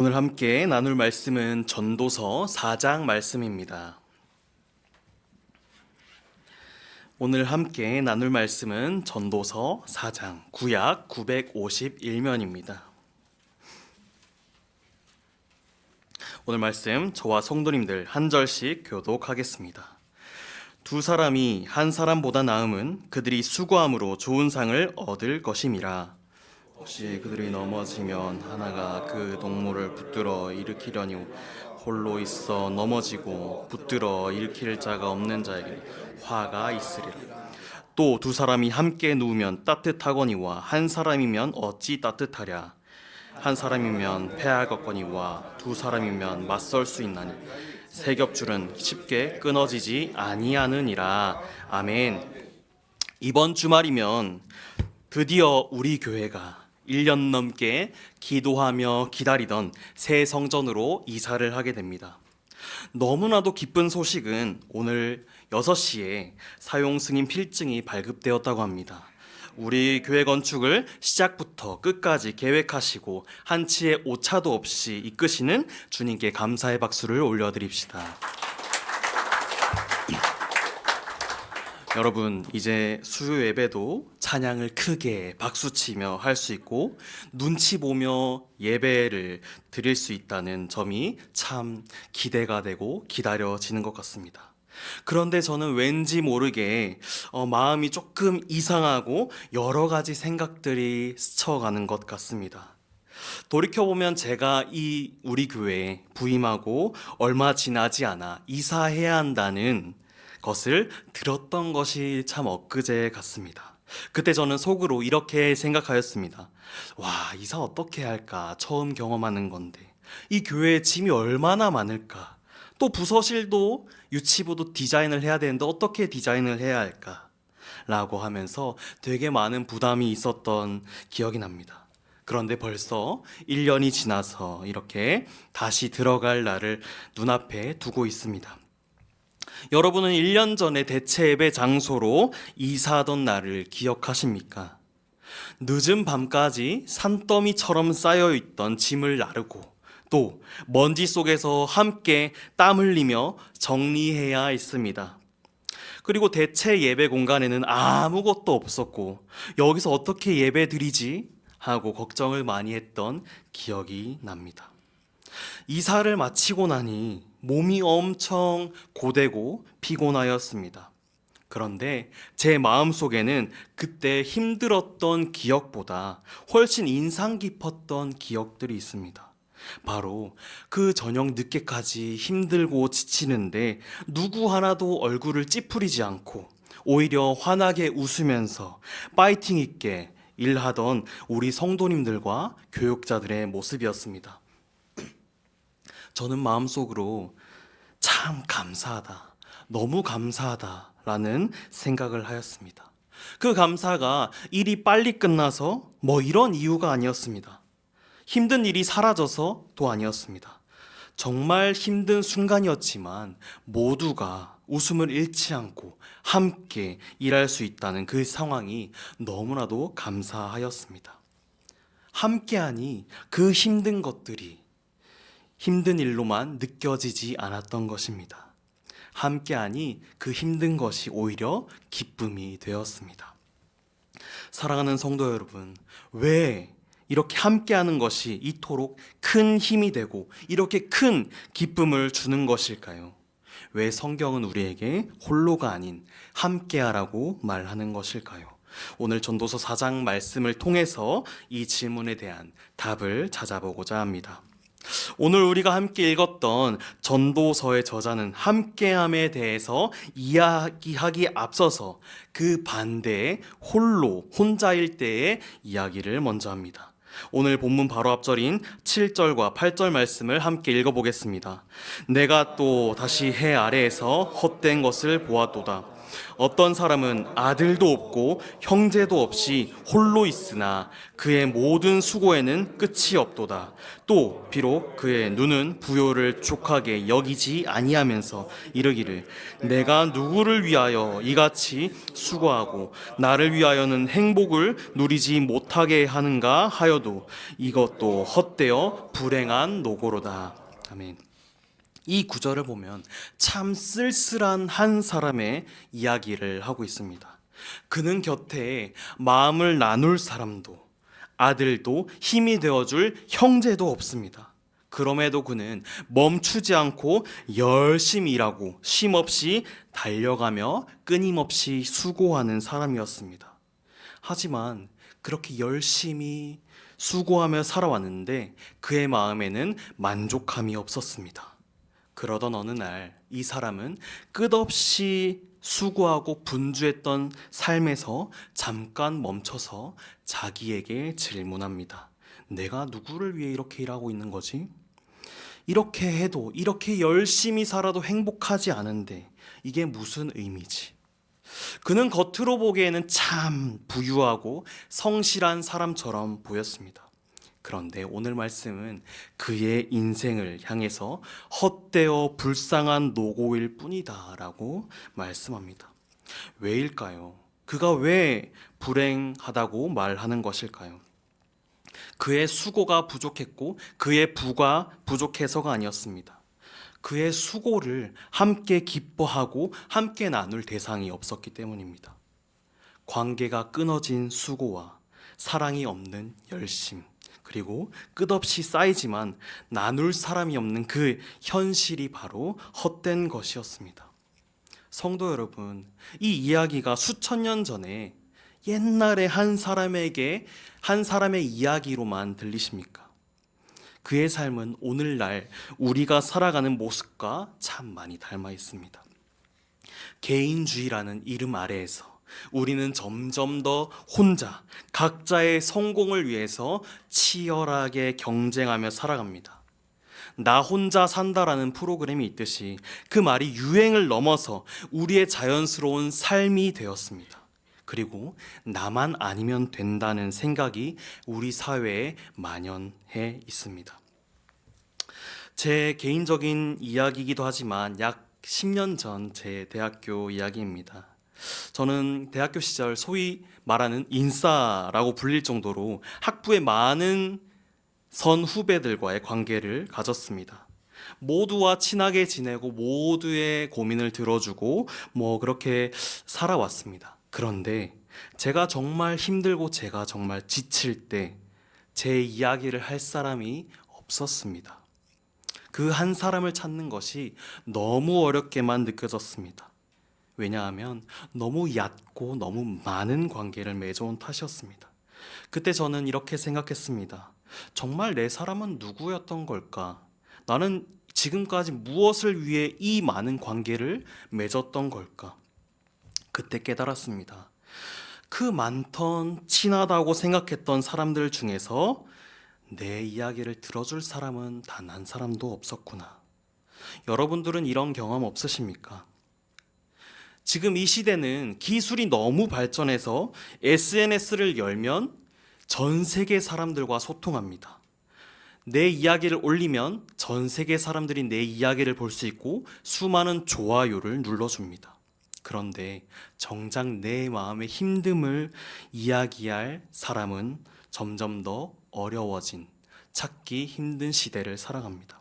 오늘 함께 나눌 말씀은 전도서 4장 말씀입니다. 오늘 함께 나눌 말씀은 전도서 4장 구약 951면입니다. 오늘 말씀 저와 성도님들 한 절씩 교독하겠습니다. 두 사람이 한 사람보다 나음은 그들이 수고함으로 좋은 상을 얻을 것임이라. 혹시 그들이 넘어지면 하나가 그 동물을 붙들어 일으키려니 홀로 있어 넘어지고 붙들어 일으킬 자가 없는 자에게 화가 있으리라. 또 두 사람이 함께 누우면 따뜻하거니와 한 사람이면 어찌 따뜻하랴. 한 사람이면 패하겠거니와 두 사람이면 맞설 수 있나니 세 겹줄은 쉽게 끊어지지 아니하느니라. 아멘. 이번 주말이면 드디어 우리 교회가 1년 넘게 기도하며 기다리던 새 성전으로 이사를 하게 됩니다. 너무나도 기쁜 소식은 오늘 6시에 사용 승인 필증이 발급되었다고 합니다. 우리 교회 건축을 시작부터 끝까지 계획하시고 한치의 오차도 없이 이끄시는 주님께 감사의 박수를 올려드립시다. 여러분, 이제 수요 예배도 찬양을 크게 박수치며 할 수 있고 눈치 보며 예배를 드릴 수 있다는 점이 참 기대가 되고 기다려지는 것 같습니다. 그런데 저는 왠지 모르게 마음이 조금 이상하고 여러 가지 생각들이 스쳐가는 것 같습니다. 돌이켜보면 제가 우리 교회에 부임하고 얼마 지나지 않아 이사해야 한다는 것을 들었던 것이 참 엊그제 같습니다. 그때 저는 속으로 이렇게 생각하였습니다. 와, 이사 어떻게 할까? 처음 경험하는 건데 이 교회에 짐이 얼마나 많을까? 또 부서실도 유치부도 디자인을 해야 되는데 어떻게 디자인을 해야 할까? 라고 하면서 되게 많은 부담이 있었던 기억이 납니다. 그런데 벌써 1년이 지나서 이렇게 다시 들어갈 날을 눈앞에 두고 있습니다. 여러분은 1년 전에 대체 예배 장소로 이사하던 날을 기억하십니까? 늦은 밤까지 산더미처럼 쌓여있던 짐을 나르고 또 먼지 속에서 함께 땀 흘리며 정리해야 했습니다. 그리고 대체 예배 공간에는 아무것도 없었고 여기서 어떻게 예배 드리지? 하고 걱정을 많이 했던 기억이 납니다. 이사를 마치고 나니 몸이 엄청 고되고 피곤하였습니다. 그런데 제 마음속에는 그때 힘들었던 기억보다 훨씬 인상 깊었던 기억들이 있습니다. 바로 그 저녁 늦게까지 힘들고 지치는데 누구 하나도 얼굴을 찌푸리지 않고 오히려 환하게 웃으면서 파이팅 있게 일하던 우리 성도님들과 교육자들의 모습이었습니다. 저는 마음속으로 참 감사하다, 너무 감사하다라는 생각을 하였습니다. 그 감사가 일이 빨리 끝나서 이런 이유가 아니었습니다. 힘든 일이 사라져서도 아니었습니다. 정말 힘든 순간이었지만 모두가 웃음을 잃지 않고 함께 일할 수 있다는 그 상황이 너무나도 감사하였습니다. 함께하니 그 힘든 것들이 힘든 일로만 느껴지지 않았던 것입니다. 함께하니 그 힘든 것이 오히려 기쁨이 되었습니다. 사랑하는 성도 여러분, 왜 이렇게 함께하는 것이 이토록 큰 힘이 되고 이렇게 큰 기쁨을 주는 것일까요? 왜 성경은 우리에게 홀로가 아닌 함께하라고 말하는 것일까요? 오늘 전도서 4장 말씀을 통해서 이 질문에 대한 답을 찾아보고자 합니다. 오늘 우리가 함께 읽었던 전도서의 저자는 함께함에 대해서 이야기하기에 앞서서 그 반대의 혼자일 때의 이야기를 먼저 합니다. 오늘 본문 바로 앞절인 7절과 8절 말씀을 함께 읽어보겠습니다. 내가 또 다시 해 아래에서 헛된 것을 보았도다. 어떤 사람은 아들도 없고 형제도 없이 홀로 있으나 그의 모든 수고에는 끝이 없도다. 또 비록 그의 눈은 부요를 족하게 여기지 아니하면서 이르기를 내가 누구를 위하여 이같이 수고하고 나를 위하여는 행복을 누리지 못하게 하는가 하여도 이것도 헛되어 불행한 노고로다. 아멘. 이 구절을 보면 참 쓸쓸한 한 사람의 이야기를 하고 있습니다. 그는 곁에 마음을 나눌 사람도 아들도 힘이 되어줄 형제도 없습니다. 그럼에도 그는 멈추지 않고 열심히 일하고 쉼없이 달려가며 끊임없이 수고하는 사람이었습니다. 하지만 그렇게 열심히 수고하며 살아왔는데 그의 마음에는 만족함이 없었습니다. 그러던 어느 날 이 사람은 끝없이 수고하고 분주했던 삶에서 잠깐 멈춰서 자기에게 질문합니다. 내가 누구를 위해 이렇게 일하고 있는 거지? 이렇게 해도, 이렇게 열심히 살아도 행복하지 않은데 이게 무슨 의미지? 그는 겉으로 보기에는 참 부유하고 성실한 사람처럼 보였습니다. 그런데 오늘 말씀은 그의 인생을 향해서 헛되어 불쌍한 노고일 뿐이다 라고 말씀합니다. 왜일까요? 그가 왜 불행하다고 말하는 것일까요? 그의 수고가 부족했고 그의 부가 부족해서가 아니었습니다. 그의 수고를 함께 기뻐하고 함께 나눌 대상이 없었기 때문입니다. 관계가 끊어진 수고와 사랑이 없는 열심, 그리고 끝없이 쌓이지만 나눌 사람이 없는 그 현실이 바로 헛된 것이었습니다. 성도 여러분, 이 이야기가 수천 년 전에 옛날에 한 사람의 이야기로만 들리십니까? 그의 삶은 오늘날 우리가 살아가는 모습과 참 많이 닮아 있습니다. 개인주의라는 이름 아래에서 우리는 점점 더 혼자 각자의 성공을 위해서 치열하게 경쟁하며 살아갑니다. 나 혼자 산다라는 프로그램이 있듯이 그 말이 유행을 넘어서 우리의 자연스러운 삶이 되었습니다. 그리고 나만 아니면 된다는 생각이 우리 사회에 만연해 있습니다. 제 개인적인 이야기이기도 하지만 약 10년 전 제 대학교 이야기입니다. 저는 대학교 시절 소위 말하는 인싸라고 불릴 정도로 학부의 많은 선 후배들과의 관계를 가졌습니다. 모두와 친하게 지내고 모두의 고민을 들어주고 그렇게 살아왔습니다. 그런데 제가 정말 힘들고 제가 정말 지칠 때 제 이야기를 할 사람이 없었습니다. 그 한 사람을 찾는 것이 너무 어렵게만 느껴졌습니다. 왜냐하면 너무 얕고 너무 많은 관계를 맺어온 탓이었습니다. 그때 저는 이렇게 생각했습니다. 정말 내 사람은 누구였던 걸까? 나는 지금까지 무엇을 위해 이 많은 관계를 맺었던 걸까? 그때 깨달았습니다. 그 많던 친하다고 생각했던 사람들 중에서 내 이야기를 들어줄 사람은 단 한 사람도 없었구나. 여러분들은 이런 경험 없으십니까? 지금 이 시대는 기술이 너무 발전해서 SNS를 열면 전 세계 사람들과 소통합니다. 내 이야기를 올리면 전 세계 사람들이 내 이야기를 볼 수 있고 수많은 좋아요를 눌러줍니다. 그런데 정작 내 마음의 힘듦을 이야기할 사람은 점점 더 어려워진, 찾기 힘든 시대를 살아갑니다.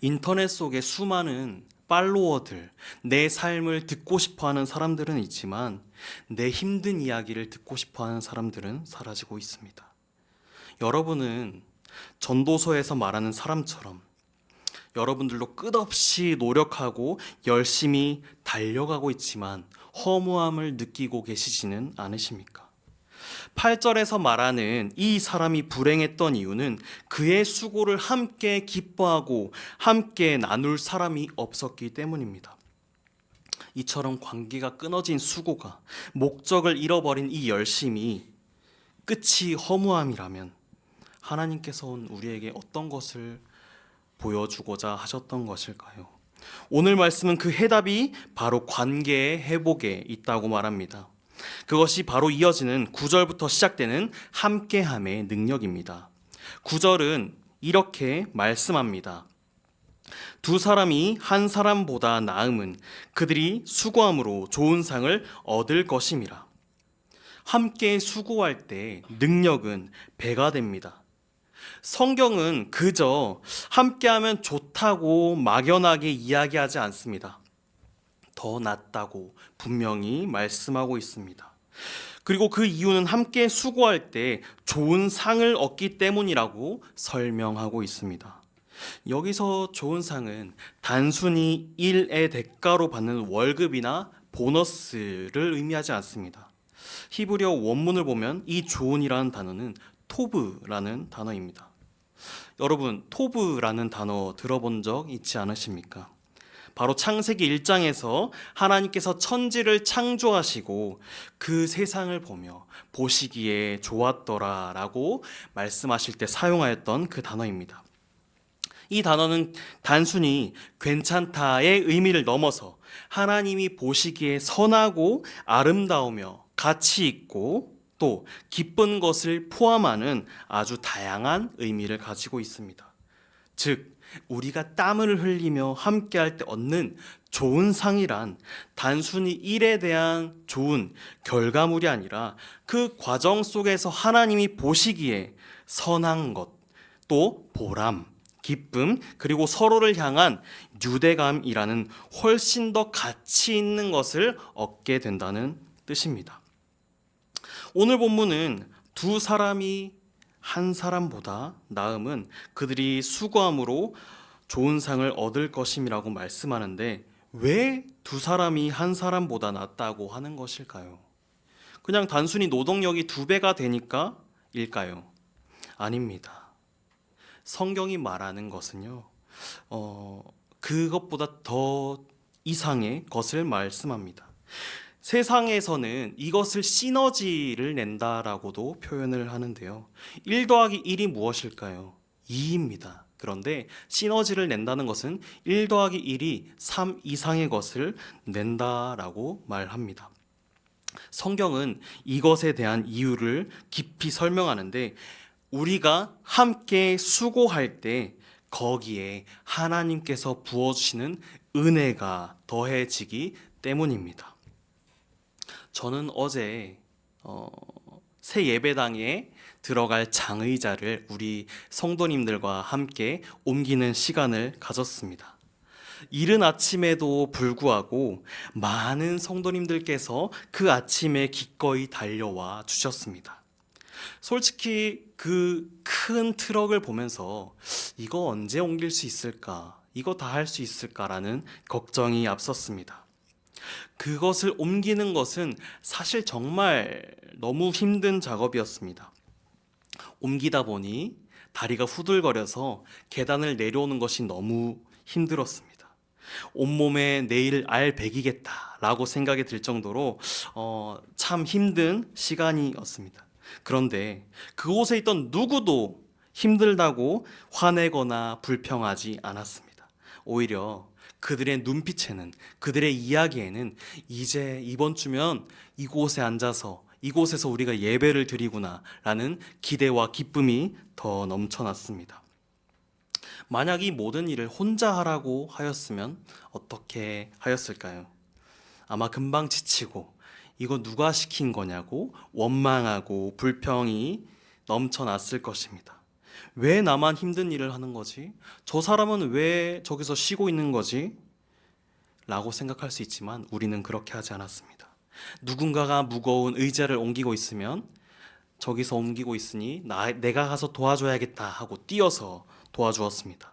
인터넷 속에 수많은 팔로워들, 내 삶을 듣고 싶어 하는 사람들은 있지만 내 힘든 이야기를 듣고 싶어 하는 사람들은 사라지고 있습니다. 여러분은 전도서에서 말하는 사람처럼 여러분들도 끝없이 노력하고 열심히 달려가고 있지만 허무함을 느끼고 계시지는 않으십니까? 8절에서 말하는 이 사람이 불행했던 이유는 그의 수고를 함께 기뻐하고 함께 나눌 사람이 없었기 때문입니다. 이처럼 관계가 끊어진 수고가 목적을 잃어버린 이 열심이 끝이 허무함이라면 하나님께서는 우리에게 어떤 것을 보여주고자 하셨던 것일까요? 오늘 말씀은 그 해답이 바로 관계의 회복에 있다고 말합니다. 그것이 바로 이어지는 9절부터 시작되는 함께함의 능력입니다. 9절은 이렇게 말씀합니다. 두 사람이 한 사람보다 나음은 그들이 수고함으로 좋은 상을 얻을 것임이라. 함께 수고할 때 능력은 배가 됩니다. 성경은 그저 함께하면 좋다고 막연하게 이야기하지 않습니다. 더 낫다고 분명히 말씀하고 있습니다. 그리고 그 이유는 함께 수고할 때 좋은 상을 얻기 때문이라고 설명하고 있습니다. 여기서 좋은 상은 단순히 일의 대가로 받는 월급이나 보너스를 의미하지 않습니다. 히브리어 원문을 보면 이 좋은이라는 단어는 토브라는 단어입니다. 여러분, 토브라는 단어 들어본 적 있지 않으십니까? 바로 창세기 1장에서 하나님께서 천지를 창조하시고 그 세상을 보며 보시기에 좋았더라 라고 말씀하실 때 사용하였던 그 단어입니다. 이 단어는 단순히 괜찮다의 의미를 넘어서 하나님이 보시기에 선하고 아름다우며 가치 있고 또 기쁜 것을 포함하는 아주 다양한 의미를 가지고 있습니다. 즉, 우리가 땀을 흘리며 함께할 때 얻는 좋은 상이란 단순히 일에 대한 좋은 결과물이 아니라 그 과정 속에서 하나님이 보시기에 선한 것, 또 보람, 기쁨, 그리고 서로를 향한 유대감이라는 훨씬 더 가치 있는 것을 얻게 된다는 뜻입니다. 오늘 본문은 두 사람이 한 사람보다 나음은 그들이 수고함으로 좋은 상을 얻을 것임이라고 말씀하는데 왜 두 사람이 한 사람보다 낫다고 하는 것일까요? 그냥 단순히 노동력이 2배가 되니까 일까요? 아닙니다. 성경이 말하는 것은요, 그것보다 더 이상의 것을 말씀합니다. 세상에서는 이것을 시너지를 낸다라고도 표현을 하는데요. 1 더하기 1이 무엇일까요? 2입니다. 그런데 시너지를 낸다는 것은 1 더하기 1이 3 이상의 것을 낸다라고 말합니다. 성경은 이것에 대한 이유를 깊이 설명하는데 우리가 함께 수고할 때 거기에 하나님께서 부어주시는 은혜가 더해지기 때문입니다. 저는 어제 새 예배당에 들어갈 장의자를 우리 성도님들과 함께 옮기는 시간을 가졌습니다. 이른 아침에도 불구하고 많은 성도님들께서 그 아침에 기꺼이 달려와 주셨습니다. 솔직히 그 큰 트럭을 보면서 이거 언제 옮길 수 있을까? 이거 다 할 수 있을까라는 걱정이 앞섰습니다. 그것을 옮기는 것은 사실 정말 너무 힘든 작업이었습니다. 옮기다 보니 다리가 후들거려서 계단을 내려오는 것이 너무 힘들었습니다. 온몸에 내일 알배기겠다라고 생각이 들 정도로 참 힘든 시간이었습니다. 그런데 그곳에 있던 누구도 힘들다고 화내거나 불평하지 않았습니다. 오히려 그들의 눈빛에는, 그들의 이야기에는 이제 이번 주면 이곳에 앉아서 이곳에서 우리가 예배를 드리구나 라는 기대와 기쁨이 더 넘쳐났습니다. 만약 이 모든 일을 혼자 하라고 하였으면 어떻게 하였을까요? 아마 금방 지치고 이거 누가 시킨 거냐고 원망하고 불평이 넘쳐났을 것입니다. 왜 나만 힘든 일을 하는 거지? 저 사람은 왜 저기서 쉬고 있는 거지? 라고 생각할 수 있지만 우리는 그렇게 하지 않았습니다. 누군가가 무거운 의자를 옮기고 있으면 저기서 옮기고 있으니 내가 가서 도와줘야겠다 하고 뛰어서 도와주었습니다.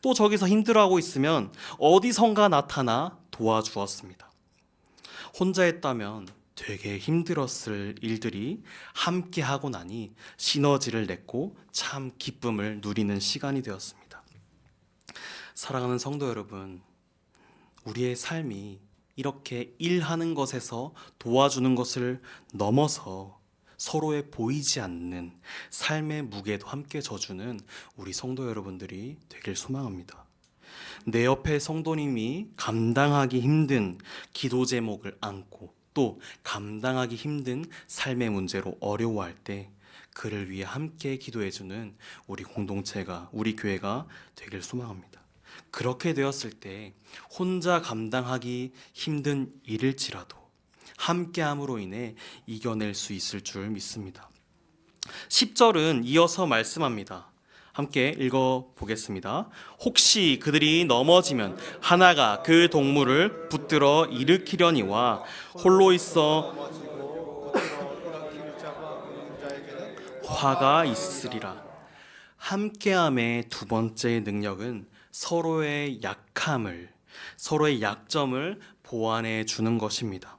또 저기서 힘들어하고 있으면 어디선가 나타나 도와주었습니다. 혼자 했다면 되게 힘들었을 일들이 함께 하고 나니 시너지를 냈고 참 기쁨을 누리는 시간이 되었습니다. 사랑하는 성도 여러분, 우리의 삶이 이렇게 일하는 것에서 도와주는 것을 넘어서 서로의 보이지 않는 삶의 무게도 함께 져주는 우리 성도 여러분들이 되길 소망합니다. 내 옆에 성도님이 감당하기 힘든 기도 제목을 안고 또 감당하기 힘든 삶의 문제로 어려워할 때 그를 위해 함께 기도해주는 우리 공동체가, 우리 교회가 되길 소망합니다. 그렇게 되었을 때 혼자 감당하기 힘든 일일지라도 함께함으로 인해 이겨낼 수 있을 줄 믿습니다. 10절은 이어서 말씀합니다. 함께 읽어보겠습니다. 혹시 그들이 넘어지면 하나가 그 동물을 붙들어 일으키려니와 홀로 있어 화가 있으리라. 함께함의 두 번째 능력은 서로의 약함을, 서로의 약점을 보완해 주는 것입니다.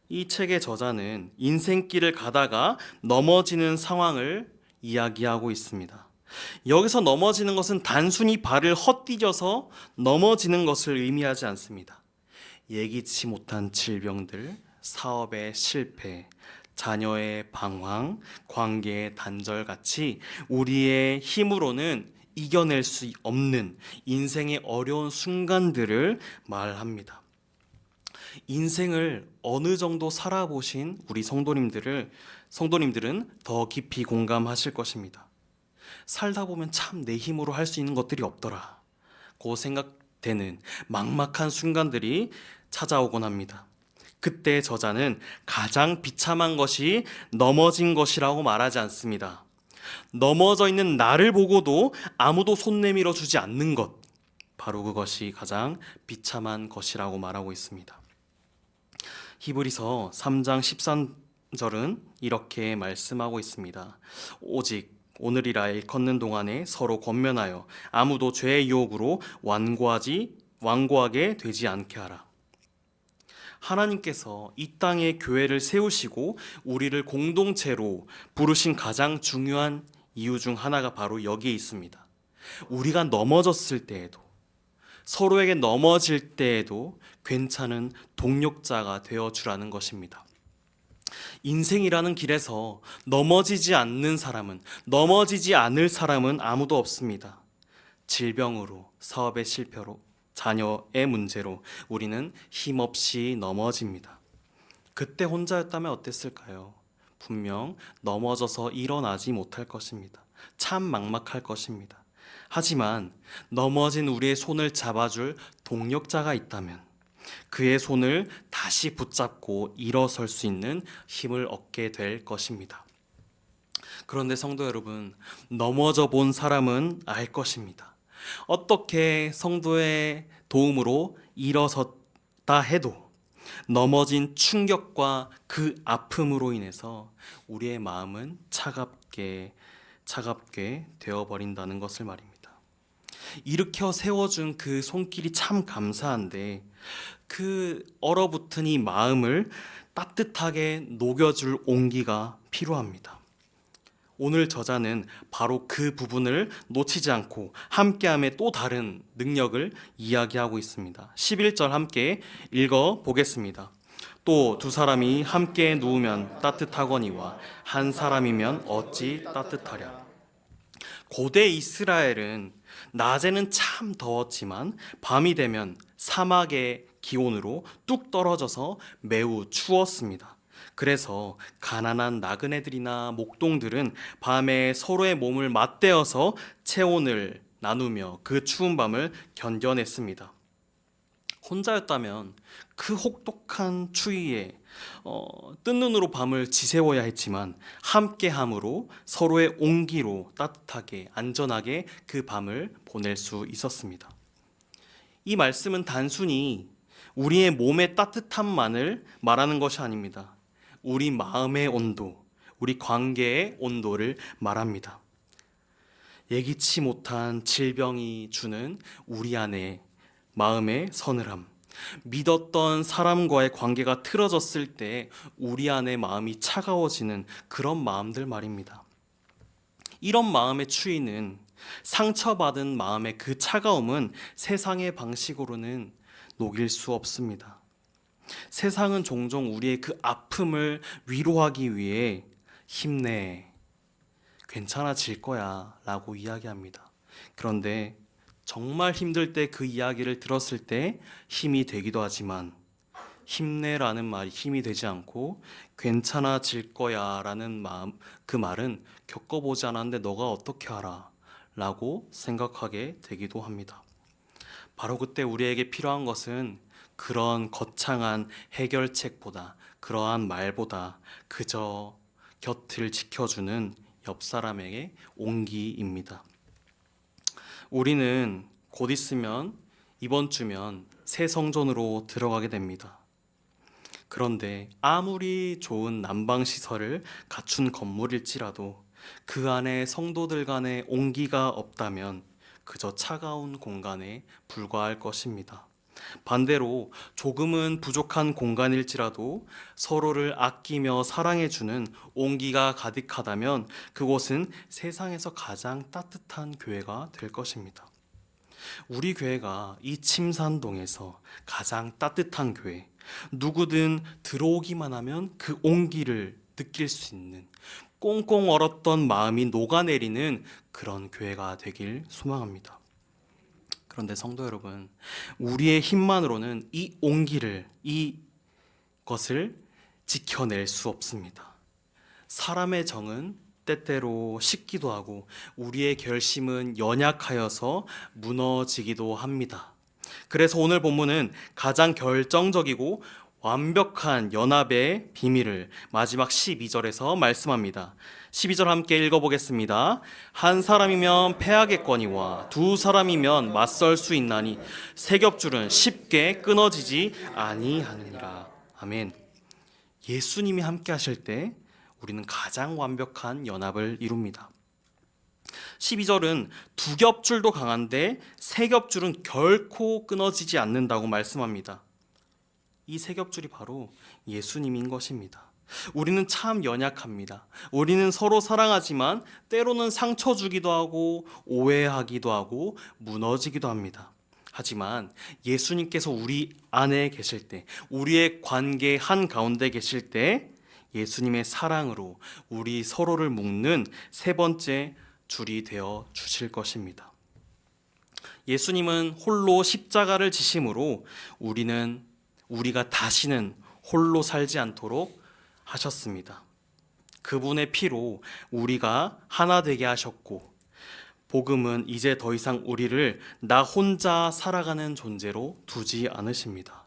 이 책의 저자는 인생길을 가다가 넘어지는 상황을 이야기하고 있습니다. 여기서 넘어지는 것은 단순히 발을 헛디뎌서 넘어지는 것을 의미하지 않습니다. 예기치 못한 질병들, 사업의 실패, 자녀의 방황, 관계의 단절같이 우리의 힘으로는 이겨낼 수 없는 인생의 어려운 순간들을 말합니다. 인생을 어느 정도 살아보신 우리 성도님들은 더 깊이 공감하실 것입니다. 살다 보면 참 내 힘으로 할 수 있는 것들이 없더라고 생각되는 막막한 순간들이 찾아오곤 합니다. 그때 저자는 가장 비참한 것이 넘어진 것이라고 말하지 않습니다. 넘어져 있는 나를 보고도 아무도 손 내밀어 주지 않는 것, 바로 그것이 가장 비참한 것이라고 말하고 있습니다. 히브리서 3장 13절은 이렇게 말씀하고 있습니다. 오직 오늘이라 일컫는 동안에 서로 권면하여 아무도 죄의 유혹으로 완고하게 되지 않게 하라. 하나님께서 이 땅에 교회를 세우시고 우리를 공동체로 부르신 가장 중요한 이유 중 하나가 바로 여기에 있습니다. 우리가 넘어졌을 때에도, 서로에게 넘어질 때에도 괜찮은 동력자가 되어주라는 것입니다. 인생이라는 길에서 넘어지지 않을 사람은 아무도 없습니다. 질병으로, 사업의 실패로, 자녀의 문제로 우리는 힘없이 넘어집니다. 그때 혼자였다면 어땠을까요? 분명 넘어져서 일어나지 못할 것입니다. 참 막막할 것입니다. 하지만 넘어진 우리의 손을 잡아줄 동력자가 있다면 그의 손을 다시 붙잡고 일어설 수 있는 힘을 얻게 될 것입니다. 그런데 성도 여러분, 넘어져 본 사람은 알 것입니다. 어떻게 성도의 도움으로 일어섰다 해도 넘어진 충격과 그 아픔으로 인해서 우리의 마음은 차갑게 되어버린다는 것을 말입니다. 일으켜 세워준 그 손길이 참 감사한데 그 얼어붙은 이 마음을 따뜻하게 녹여줄 온기가 필요합니다. 오늘 저자는 바로 그 부분을 놓치지 않고 함께함의 또 다른 능력을 이야기하고 있습니다. 11절 함께 읽어보겠습니다. 또 두 사람이 함께 누우면 따뜻하거니와 한 사람이면 어찌 따뜻하랴. 고대 이스라엘은 낮에는 참 더웠지만 밤이 되면 사막의 기온으로 뚝 떨어져서 매우 추웠습니다. 그래서 가난한 나그네들이나 목동들은 밤에 서로의 몸을 맞대어서 체온을 나누며 그 추운 밤을 견뎌냈습니다. 혼자였다면 그 혹독한 추위에 뜬 눈으로 밤을 지새워야 했지만 함께함으로 서로의 온기로 따뜻하게 안전하게 그 밤을 보낼 수 있었습니다. 이 말씀은 단순히 우리의 몸의 따뜻함만을 말하는 것이 아닙니다. 우리 마음의 온도, 우리 관계의 온도를 말합니다. 예기치 못한 질병이 주는 우리 안에 마음의 서늘함, 믿었던 사람과의 관계가 틀어졌을 때 우리 안의 마음이 차가워지는 그런 마음들 말입니다. 이런 마음의 추위는, 상처받은 마음의 그 차가움은 세상의 방식으로는 녹일 수 없습니다. 세상은 종종 우리의 그 아픔을 위로하기 위해 힘내, 괜찮아질 거야 라고 이야기합니다. 그런데 정말 힘들 때 그 이야기를 들었을 때 힘이 되기도 하지만 힘내라는 말이 힘이 되지 않고 괜찮아질 거야 라는 마음, 그 말은 겪어보지 않았는데 너가 어떻게 알아? 라고 생각하게 되기도 합니다. 바로 그때 우리에게 필요한 것은 그런 거창한 해결책보다, 그러한 말보다 그저 곁을 지켜주는 옆 사람에게 온기입니다. 우리는 곧 있으면 이번 주면 새 성전으로 들어가게 됩니다. 그런데 아무리 좋은 난방 시설을 갖춘 건물일지라도 그 안에 성도들 간의 온기가 없다면 그저 차가운 공간에 불과할 것입니다. 반대로 조금은 부족한 공간일지라도 서로를 아끼며 사랑해주는 온기가 가득하다면 그곳은 세상에서 가장 따뜻한 교회가 될 것입니다. 우리 교회가 이 침산동에서 가장 따뜻한 교회, 누구든 들어오기만 하면 그 온기를 느낄 수 있는 꽁꽁 얼었던 마음이 녹아내리는 그런 교회가 되길 소망합니다. 그런데 성도 여러분, 우리의 힘만으로는 이 온기를, 이것을 지켜낼 수 없습니다. 사람의 정은 때때로 식기도 하고 우리의 결심은 연약하여서 무너지기도 합니다. 그래서 오늘 본문은 가장 결정적이고 완벽한 연합의 비밀을 마지막 12절에서 말씀합니다. 12절 함께 읽어보겠습니다. 한 사람이면 패하겠거니와 두 사람이면 맞설 수 있나니 세 겹줄은 쉽게 끊어지지 아니하느니라. 아멘. 예수님이 함께 하실 때 우리는 가장 완벽한 연합을 이룹니다. 12절은 두 겹줄도 강한데 세 겹줄은 결코 끊어지지 않는다고 말씀합니다. 이 세 겹줄이 바로 예수님인 것입니다. 우리는 참 연약합니다. 우리는 서로 사랑하지만 때로는 상처 주기도 하고 오해하기도 하고 무너지기도 합니다. 하지만 예수님께서 우리 안에 계실 때, 우리의 관계 한가운데 계실 때 예수님의 사랑으로 우리 서로를 묶는 세 번째 줄이 되어 주실 것입니다. 예수님은 홀로 십자가를 지심으로 우리가 다시는 홀로 살지 않도록 하셨습니다. 그분의 피로 우리가 하나 되게 하셨고, 복음은 이제 더 이상 우리를 나 혼자 살아가는 존재로 두지 않으십니다.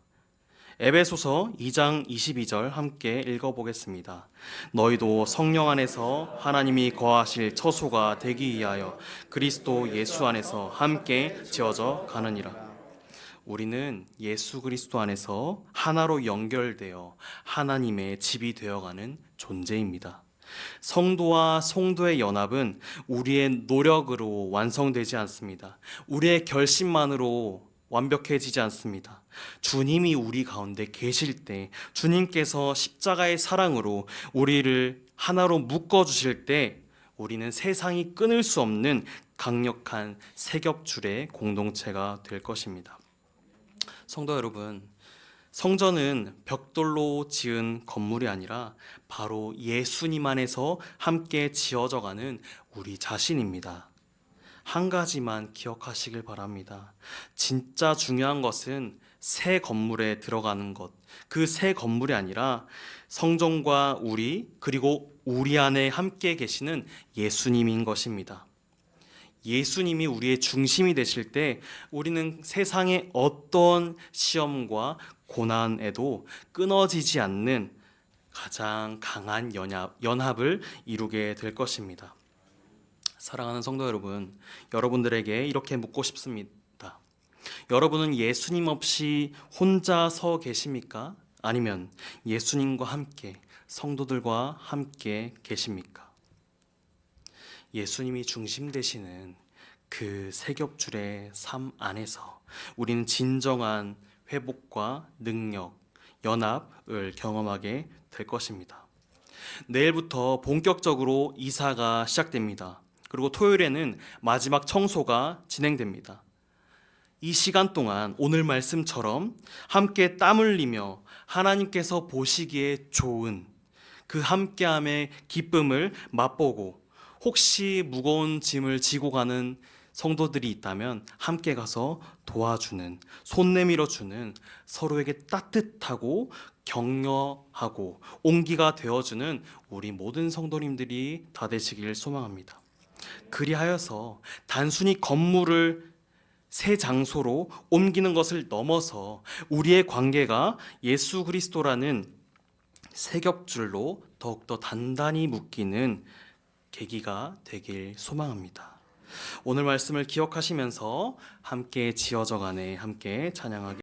에베소서 2장 22절 함께 읽어보겠습니다. 너희도 성령 안에서 하나님이 거하실 처소가 되기 위하여 그리스도 예수 안에서 함께 지어져 가느니라. 우리는 예수 그리스도 안에서 하나로 연결되어 하나님의 집이 되어가는 존재입니다. 성도와 성도의 연합은 우리의 노력으로 완성되지 않습니다. 우리의 결심만으로 완벽해지지 않습니다. 주님이 우리 가운데 계실 때, 주님께서 십자가의 사랑으로 우리를 하나로 묶어주실 때 우리는 세상이 끊을 수 없는 강력한 세 겹줄의 공동체가 될 것입니다. 성도 여러분, 성전은 벽돌로 지은 건물이 아니라 바로 예수님 안에서 함께 지어져가는 우리 자신입니다. 한 가지만 기억하시길 바랍니다. 진짜 중요한 것은 새 건물에 들어가는 것, 그 새 건물이 아니라 성전과 우리, 그리고 우리 안에 함께 계시는 예수님인 것입니다. 예수님이 우리의 중심이 되실 때 우리는 세상의 어떤 시험과 고난에도 끊어지지 않는 가장 강한 연합을 이루게 될 것입니다. 사랑하는 성도 여러분, 여러분들에게 이렇게 묻고 싶습니다. 여러분은 예수님 없이 혼자 서 계십니까? 아니면 예수님과 함께, 성도들과 함께 계십니까? 예수님이 중심 되시는 그 세 겹줄의 삶 안에서 우리는 진정한 회복과 능력, 연합을 경험하게 될 것입니다. 내일부터 본격적으로 이사가 시작됩니다. 그리고 토요일에는 마지막 청소가 진행됩니다. 이 시간 동안 오늘 말씀처럼 함께 땀 흘리며 하나님께서 보시기에 좋은 그 함께함의 기쁨을 맛보고 혹시 무거운 짐을 지고 가는 성도들이 있다면 함께 가서 도와주는, 손 내밀어 주는, 서로에게 따뜻하고 격려하고 온기가 되어주는 우리 모든 성도님들이 다 되시길 소망합니다. 그리하여서 단순히 건물을 새 장소로 옮기는 것을 넘어서 우리의 관계가 예수 그리스도라는 세겹줄로 더욱더 단단히 묶이는 계기가 되길 소망합니다. 오늘 말씀을 기억하시면서 함께 지어져가네 함께 찬양하기